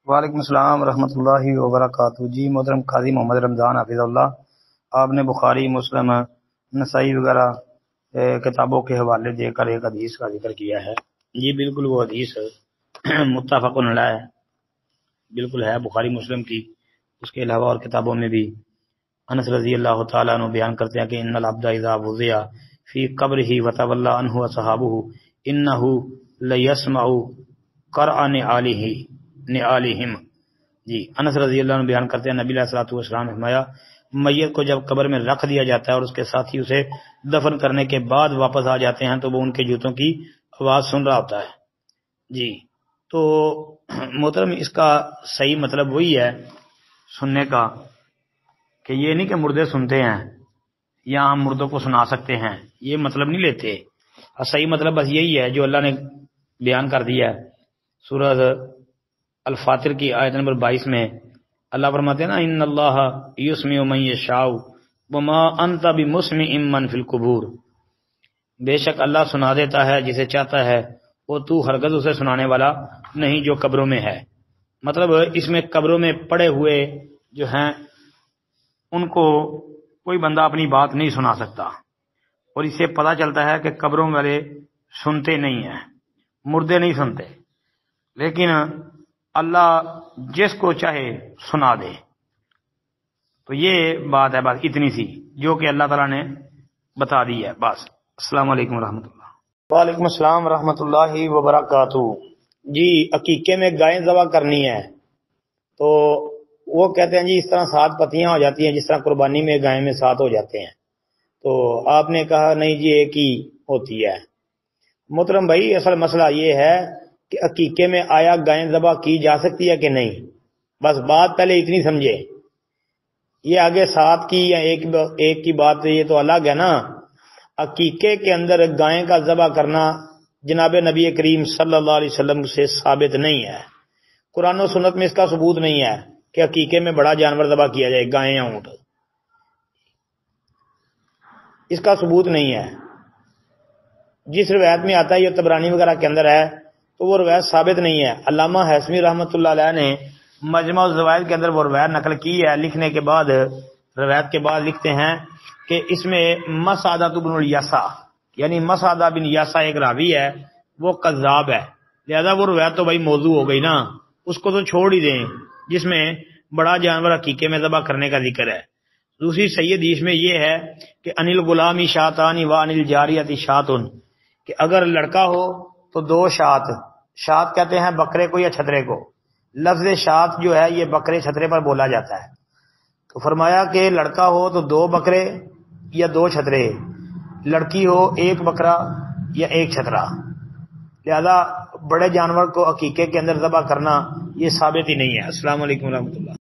وعلیکم السلام ورحمۃ اللہ وبرکاتہ۔ جی محترم قاضی محمد رمضان حافظ اللہ، آپ نے بخاری مسلم نسائی وغیرہ کتابوں کے حوالے دے کر ایک حدیث کا ذکر کیا ہے۔ جی بالکل وہ حدیث متفق علیہ ہے، بالکل ہے بخاری مسلم کی، اس کے علاوہ اور کتابوں میں بھی۔ انس رضی اللہ تعالیٰ عنہ بیان کرتے ہیں کہ ان العبد اذا وضع فی قبرہ وتولى عنہ اصحابہ انہ لیسمع قرع نعالہم۔ جی انس رضی اللہ عنہ بیان کرتے ہیں نبی علیہ الصلوۃ والسلام نے فرمایا میت کو جب قبر میں رکھ دیا جاتا ہے اور اس کے ساتھی اسے دفن کرنے کے بعد واپس آ جاتے ہیں تو وہ ان کے جوتوں کی آواز سن رہا ہوتا ہے۔ جی تو محترم اس کا صحیح مطلب وہی ہے سننے کا کہ یہ نہیں کہ مردے سنتے ہیں یا ہم مردوں کو سنا سکتے ہیں، یہ مطلب نہیں لیتے۔ صحیح مطلب بس یہی ہے جو اللہ نے بیان کر دیا ہے سورہ الفاتر کی آیت نمبر 22 میں۔ اللہ فرماتے ہیں نا ان اللہ یسمع من یشاء وما انت بمسمع من فی القبور، بے شک اللہ سنا دیتا ہے جسے چاہتا ہے، وہ تو ہرگز اسے سنانے والا نہیں جو قبروں میں ہے۔ مطلب اس میں قبروں میں پڑے ہوئے جو ہیں ان کو کوئی بندہ اپنی بات نہیں سنا سکتا، اور اس سے پتہ چلتا ہے کہ قبروں والے سنتے نہیں ہیں، مردے نہیں سنتے، لیکن اللہ جس کو چاہے سنا دے۔ تو یہ بات ہے، بس اتنی سی جو کہ اللہ تعالیٰ نے بتا دی ہے بس۔ السلام علیکم ورحمۃ اللہ۔ وعلیکم السلام ورحمۃ اللہ وبرکاتہ۔ جی عقیقے میں گائے ذبح کرنی ہے تو وہ کہتے ہیں جی اس طرح 7 پتیاں ہو جاتی ہیں جس طرح قربانی میں گائے میں 7 ہو جاتے ہیں، تو آپ نے کہا نہیں جی ایک ہی ہوتی ہے۔ محترم بھائی اصل مسئلہ یہ ہے کہ عقیقے میں آیا گائے ذبح کی جا سکتی ہے کہ نہیں، بس بات پہلے اتنی سمجھے۔ یہ آگے 7 کی یا ایک کی بات یہ تو الگ ہے نا۔ عقیقے کے اندر گائے کا ذبح کرنا جناب نبی کریم صلی اللہ علیہ وسلم سے ثابت نہیں ہے، قرآن و سنت میں اس کا ثبوت نہیں ہے کہ عقیقے میں بڑا جانور ذبح کیا جائے، گائے یا اونٹ، اس کا ثبوت نہیں ہے۔ جس روایت میں آتا ہے یہ طبرانی وغیرہ کے اندر ہے تو وہ روایت ثابت نہیں ہے۔ علامہ حسمی رحمۃ اللہ علیہ نے مجمع الزوائد کے اندر وہ روایت نقل کی ہے، لکھنے کے بعد روایت کے بعد لکھتے ہیں کہ اس میں مسعدہ بن الیسع یعنی مسعدہ بن یاسا ایک راوی ہے، وہ کذاب ہے، لہذا وہ روایت تو بھائی موضوع ہو گئی نا، اس کو تو چھوڑ ہی دیں جس میں بڑا جانور عقیقے میں ذبح کرنے کا ذکر ہے۔ دوسری صحیح حدیث میں یہ ہے کہ انل غلامی شاتانی و انل جاریتی شاتن، کہ اگر لڑکا ہو تو 2 شات کہتے ہیں بکرے کو یا چھترے کو، لفظ شات جو ہے یہ بکرے چھترے پر بولا جاتا ہے، تو فرمایا کہ لڑکا ہو تو 2 بکرے یا 2 چھترے، لڑکی ہو 1 بکرا یا 1 چھترا، لہذا بڑے جانور کو عقیقے کے اندر ذبح کرنا یہ ثابت ہی نہیں ہے۔ السلام علیکم ورحمۃ اللہ۔